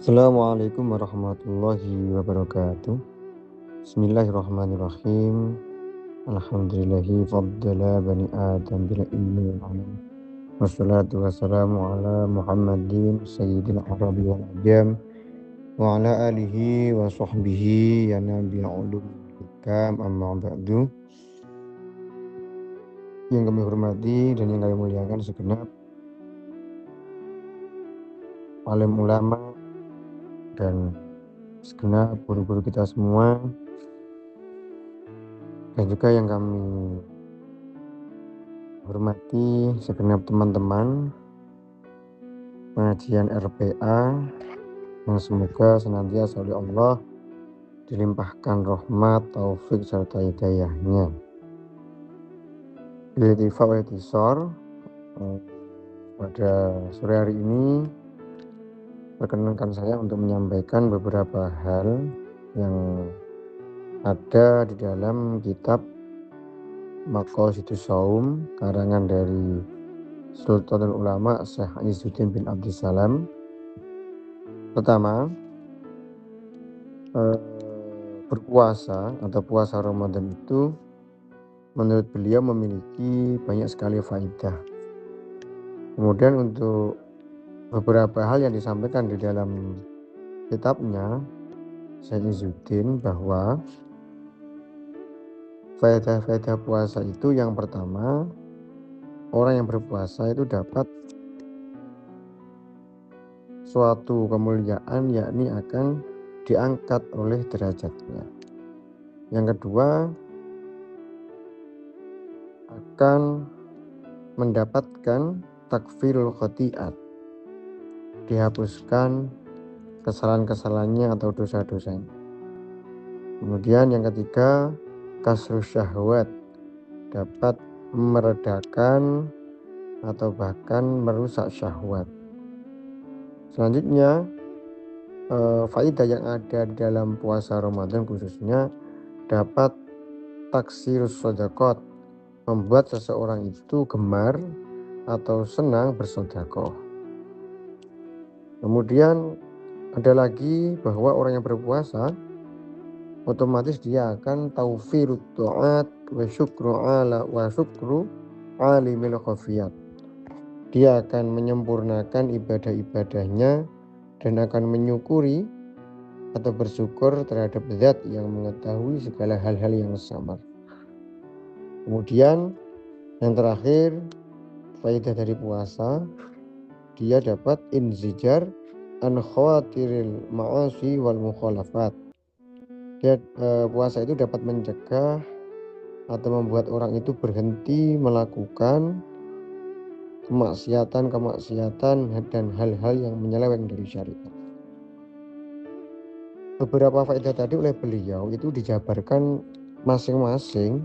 Assalamualaikum warahmatullahi wabarakatuh. Bismillahirrahmanirrahim. Alhamdulillahi faddala bani Adam bil ilmi wal alam. Wassalatu wassalamu ala Muhammadin sayyidil arabi wal ajam wa ala alihi wa sahbihi ya nabiy ulum hikam amma ba'du. Yang kami hormati dan yang kami muliakan segenap alim ulama dan segenap guru-guru kita semua, dan juga yang kami hormati segenap teman-teman pengajian RPA yang semoga senantiasa oleh Allah dilimpahkan rahmat, taufik serta hidayahnya. Iltifat wa itisar, pada sore hari ini perkenankan saya untuk menyampaikan beberapa hal yang ada di dalam kitab Maqasidus Shaum karangan dari Sultanul Ulama Syekh Izzuddin bin Abdissalam. Pertama, berpuasa atau puasa Ramadan itu menurut beliau memiliki banyak sekali faedah. Kemudian untuk beberapa hal yang disampaikan di dalam kitabnya Syekh Izzuddin, bahwa faedah-faedah puasa itu yang pertama, orang yang berpuasa itu dapat suatu kemuliaan, yakni akan diangkat oleh derajatnya. Yang kedua, akan mendapatkan takfirul khotiat, dihapuskan kesalahan-kesalahannya atau dosa-dosanya. Kemudian yang ketiga, kasrus syahwat, dapat meredakan atau bahkan merusak syahwat. Selanjutnya, faedah yang ada di dalam puasa Ramadan khususnya dapat taksirus shadaqat, membuat seseorang itu gemar atau senang bersedekah. Kemudian ada lagi bahwa orang yang berpuasa otomatis dia akan taufirut ta'at wa syukru alimil khafiyat. Dia akan menyempurnakan ibadah-ibadahnya dan akan menyukuri atau bersyukur terhadap zat yang mengetahui segala hal-hal yang samar. Kemudian yang terakhir, faedah dari puasa, dia dapat inzijar an khawatiril ma'asi wal mukhalafat. Puasa itu dapat mencegah atau membuat orang itu berhenti melakukan kemaksiatan dan hal-hal yang menyeleweng dari syariat. Beberapa faedah tadi oleh beliau itu dijabarkan masing-masing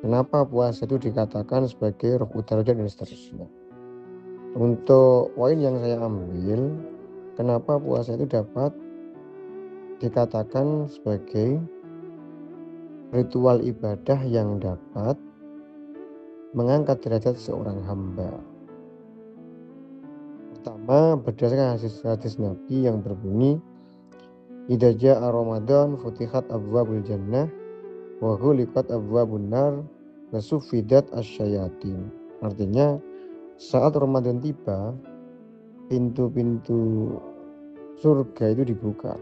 kenapa puasa itu dikatakan sebagai roh utara dan seterusnya. Untuk poin yang saya ambil, kenapa puasa itu dapat dikatakan sebagai ritual ibadah yang dapat mengangkat derajat seorang hamba. Pertama, berdasarkan hadis Nabi yang berbunyi, idza jaa Ramadan futihat abwabul jannah wa ghuliqat abwabun nar wa suffidat asyayatin. Artinya, saat Ramadan tiba, pintu-pintu surga itu dibuka.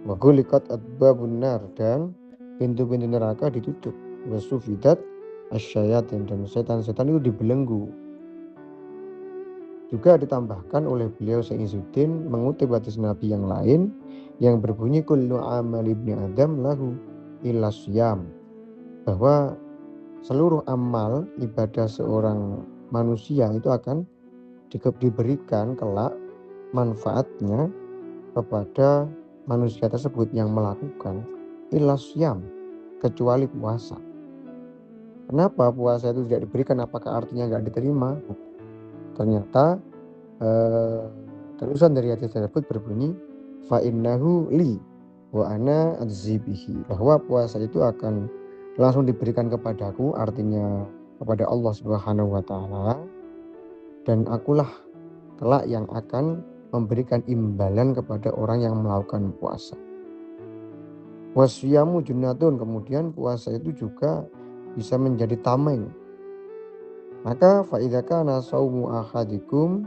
Wa ghuliqat abwabun nar, dan pintu-pintu neraka ditutup. Wa suffidat asyayatin, dan setan-setan itu dibelenggu. Juga ditambahkan oleh beliau Syekh Izzuddin mengutip hadis Nabi yang lain yang berbunyi kullu amal ibni adam lahu illa syiyam, bahwa seluruh amal ibadah seorang manusia itu akan diberikan kelak manfaatnya kepada manusia tersebut yang melakukan illa syiyam, kecuali puasa. Kenapa puasa itu tidak diberikan? Apakah artinya nggak diterima? Ternyata terusan dari hadis tersebut berbunyi fa innahu li wa ana ajzi bihi, bahwa puasa itu akan langsung diberikan kepadaku, artinya kepada Allah Subhanahu wa taala, dan akulah kelak yang akan memberikan imbalan kepada orang yang melakukan puasa. Wasyamu junnatun, kemudian puasa itu juga bisa menjadi tameng. Maka fa idza kana saumu ahadikum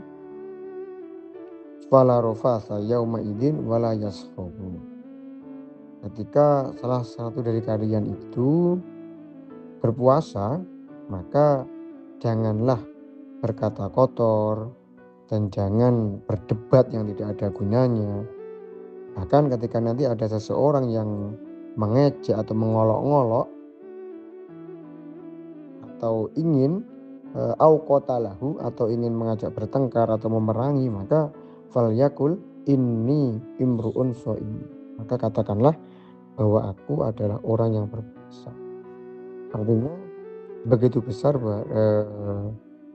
fala rafatha yauma idzin wala yaskhabu. Ketika salah satu dari kalian itu berpuasa, maka janganlah berkata kotor dan jangan berdebat yang tidak ada gunanya. Bahkan ketika nanti ada seseorang yang mengejek atau mengolok-ngolok atau ingin au qatalahu atau ingin mengajak bertengkar atau memerangi, maka falyakul inni imru'un shaim. Maka katakanlah bahwa aku adalah orang yang berpuasa. Artinya begitu besar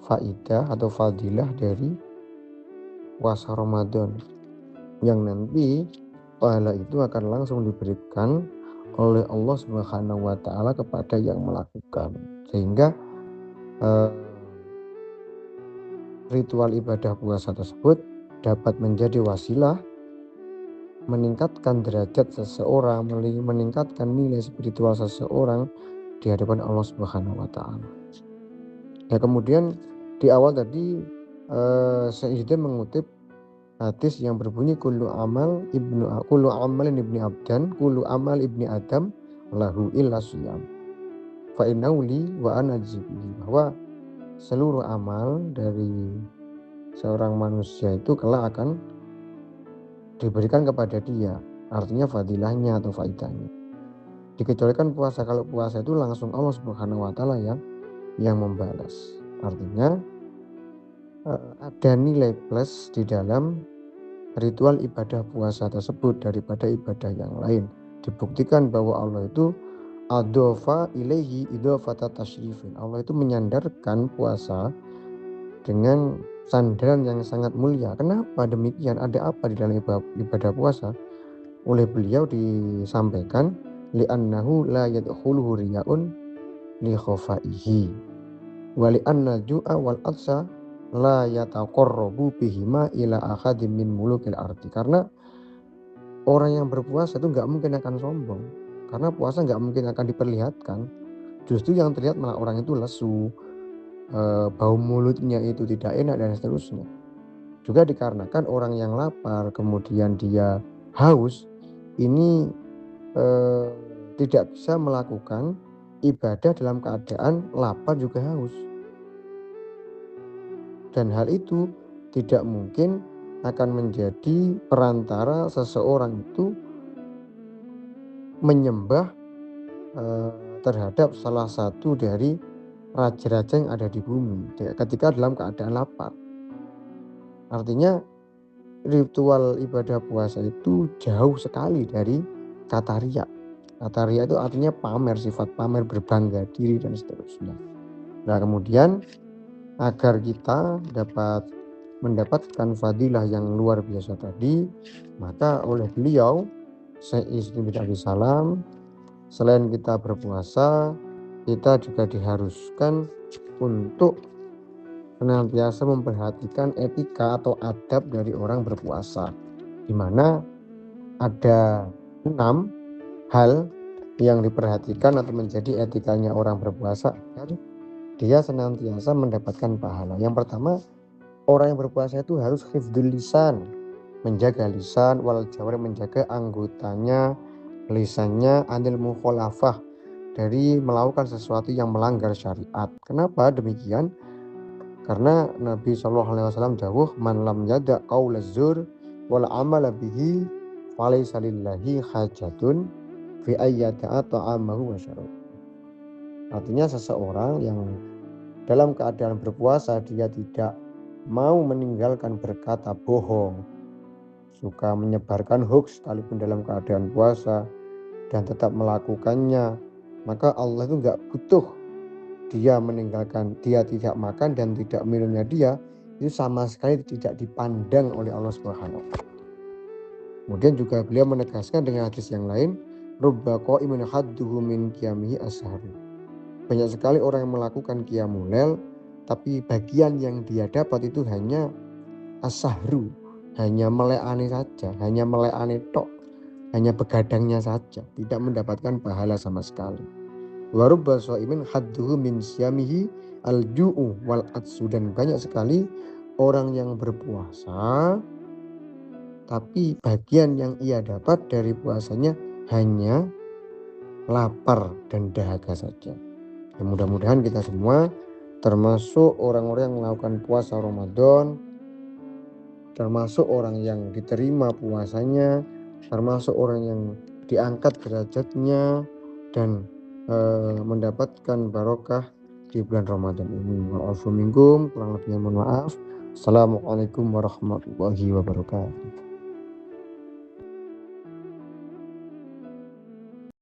faidah atau fadilah dari puasa Ramadan yang nanti pahala itu akan langsung diberikan oleh Allah Subhanahu wa taala kepada yang melakukan. Sehingga ritual ibadah puasa tersebut dapat menjadi wasilah meningkatkan derajat seseorang, meningkatkan nilai spiritual seseorang di hadapan Allah Subhanahu wa taala. Ya, kemudian di awal tadi Syekh mengutip hadis yang berbunyi kullu amal ibni abdan kullu amal ibni adam lahu illa siyam fa innahu li wa ana jibi, bahwa seluruh amal dari seorang manusia itu kelak akan diberikan kepada dia, artinya fadilahnya atau faidahnya. Dikecualikan puasa, kalau puasa itu langsung Allah Subhanahu wa taala yang membalas. Artinya ada nilai plus di dalam ritual ibadah puasa tersebut daripada ibadah yang lain. Dibuktikan bahwa Allah itu adhofa ilaihi idhofata tasyrifin. Allah itu menyandarkan puasa dengan sandaran yang sangat mulia. Kenapa demikian? Ada apa di dalam ibadah puasa? Oleh beliau disampaikan li'annahu la yadkhuluhu riya'un li khafaihi wa li'anna ju'a wal atsa la yataqarrabu bihima ila ahadim min mulukil ardi. Karena orang yang berpuasa itu nggak mungkin akan sombong, karena puasa nggak mungkin akan diperlihatkan. Justru yang terlihat malah orang itu lesu, bau mulutnya itu tidak enak dan seterusnya. Juga dikarenakan orang yang lapar kemudian dia haus ini tidak bisa melakukan ibadah dalam keadaan lapar juga haus. Dan hal itu tidak mungkin akan menjadi perantara seseorang itu menyembah terhadap salah satu dari raja-raja yang ada di bumi ketika dalam keadaan lapar. Artinya ritual ibadah puasa itu jauh sekali dari kata riya. Kata riya itu artinya pamer, sifat pamer, berbangga diri dan seterusnya. Nah, kemudian agar kita dapat mendapatkan fadilah yang luar biasa tadi, maka oleh beliau Syekh bin Abi Salam, selain kita berpuasa, kita juga diharuskan untuk senantiasa memperhatikan etika atau adab dari orang berpuasa, di mana ada 6 hal yang diperhatikan atau menjadi etikanya orang berpuasa agar dia senantiasa mendapatkan pahala. Yang pertama, orang yang berpuasa itu harus hifdzul lisan, menjaga lisan, wal jawari, menjaga anggotanya, lisannya, anil mukhalafah, dari melakukan sesuatu yang melanggar syariat. Kenapa demikian? Karena Nabi SAW dawuh, man lam yada qaulaz zur wal amala bihi falaysa lillahi hajatun fi ayyata'a ta'amahu wa syarab. Artinya seseorang yang dalam keadaan berpuasa dia tidak mau meninggalkan berkata bohong, suka menyebarkan hoax sekalipun dalam keadaan puasa dan tetap melakukannya, maka Allah itu nggak butuh dia meninggalkan, dia tidak makan dan tidak minumnya dia itu sama sekali tidak dipandang oleh Allah Subhanahu. Kemudian juga beliau menegaskan dengan hadis yang lain, rubba qa'imin hadduhu min qiyamihi ashari. Banyak sekali orang yang melakukan qiyamul lail, tapi bagian yang dia dapat itu hanya as-sahru, hanya meleani saja, hanya meleani tok, hanya begadangnya saja, tidak mendapatkan pahala sama sekali. Wa rubba shaimin hadduhu min siyamihi al-ju'u wal atsu, dan banyak sekali orang yang berpuasa tapi bagian yang ia dapat dari puasanya hanya lapar dan dahaga saja. Ya, mudah-mudahan kita semua termasuk orang-orang yang melakukan puasa Ramadan, termasuk orang yang diterima puasanya, termasuk orang yang diangkat derajatnya dan mendapatkan barokah di bulan Ramadan ini. Wa'afu minkum, kurang lebihnya mohon maaf. Assalamualaikum warahmatullahi wabarakatuh.